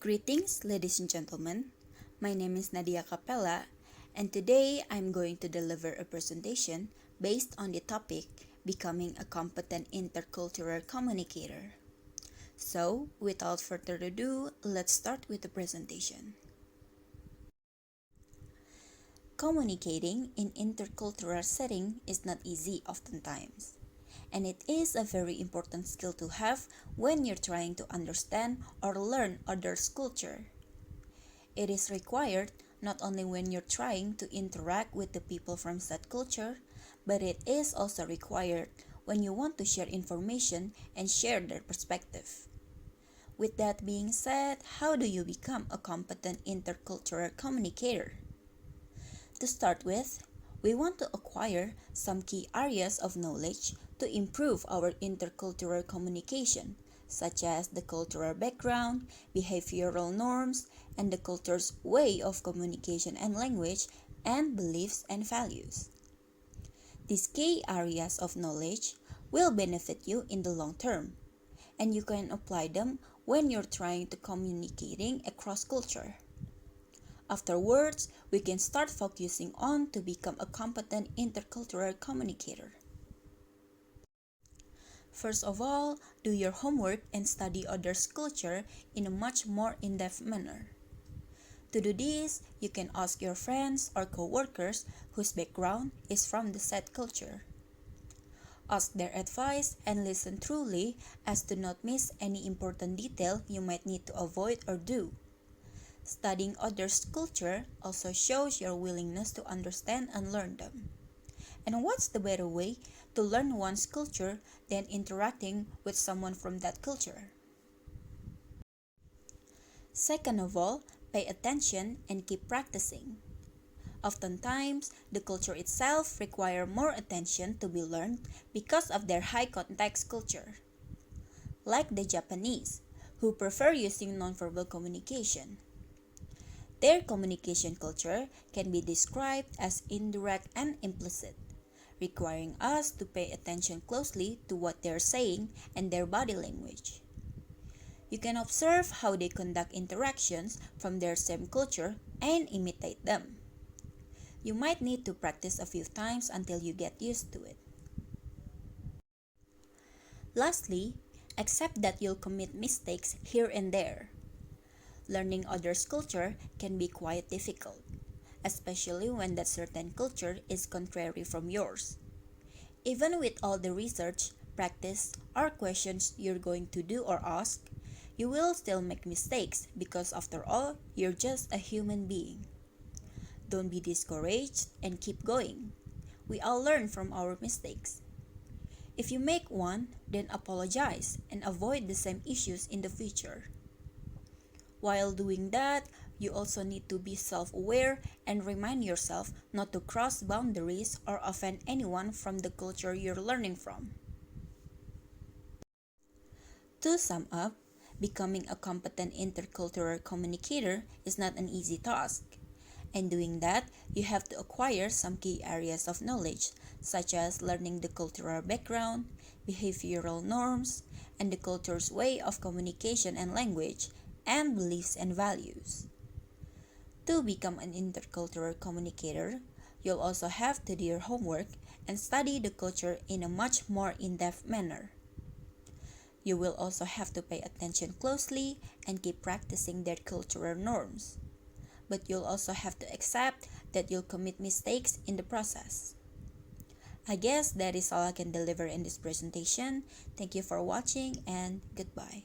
Greetings, ladies and gentlemen. My name is Nadia Capella, and today I'm going to deliver a presentation based on the topic Becoming a Competent Intercultural Communicator. So, without further ado, let's start with the presentation. Communicating in intercultural setting is not easy oftentimes, and it is a very important skill to have when you're trying to understand or learn others' culture. It is required not only when you're trying to interact with the people from that culture, but it is also required when you want to share information and share their perspective. With that being said, how do you become a competent intercultural communicator? To start with, we want to acquire some key areas of knowledge to improve our intercultural communication, such as the cultural background, behavioral norms, and the culture's way of communication and language, and beliefs and values. These key areas of knowledge will benefit you in the long term, and you can apply them when you're trying to communicating across culture. Afterwards, we can start focusing on to become a competent intercultural communicator. First of all, do your homework and study others' culture in a much more in-depth manner. To do this, you can ask your friends or co-workers whose background is from the said culture. Ask their advice and listen truly as to not miss any important detail you might need to avoid or do. Studying others' culture also shows your willingness to understand and learn them. And what's the better way to learn one's culture than interacting with someone from that culture? Second of all, pay attention and keep practicing. Oftentimes, the culture itself requires more attention to be learned because of their high context culture. Like the Japanese, who prefer using nonverbal communication. Their communication culture can be described as indirect and implicit, requiring us to pay attention closely to what they're saying and their body language. You can observe how they conduct interactions from their same culture and imitate them. You might need to practice a few times until you get used to it. Lastly, accept that you'll commit mistakes here and there. Learning others' culture can be quite difficult, especially when that certain culture is contrary from yours. Even with all the research, practice, or questions you're going to do or ask, you will still make mistakes because after all, you're just a human being. Don't be discouraged and keep going. We all learn from our mistakes. If you make one, then apologize and avoid the same issues in the future. While doing that, you also need to be self-aware and remind yourself not to cross boundaries or offend anyone from the culture you're learning from. To sum up, becoming a competent intercultural communicator is not an easy task. And doing that, you have to acquire some key areas of knowledge, such as learning the cultural background, behavioral norms, and the culture's way of communication and language, and beliefs and values. To become an intercultural communicator, you'll also have to do your homework and study the culture in a much more in-depth manner. You will also have to pay attention closely and keep practicing their cultural norms. But you'll also have to accept that you'll commit mistakes in the process. I guess that is all I can deliver in this presentation. Thank you for watching and goodbye.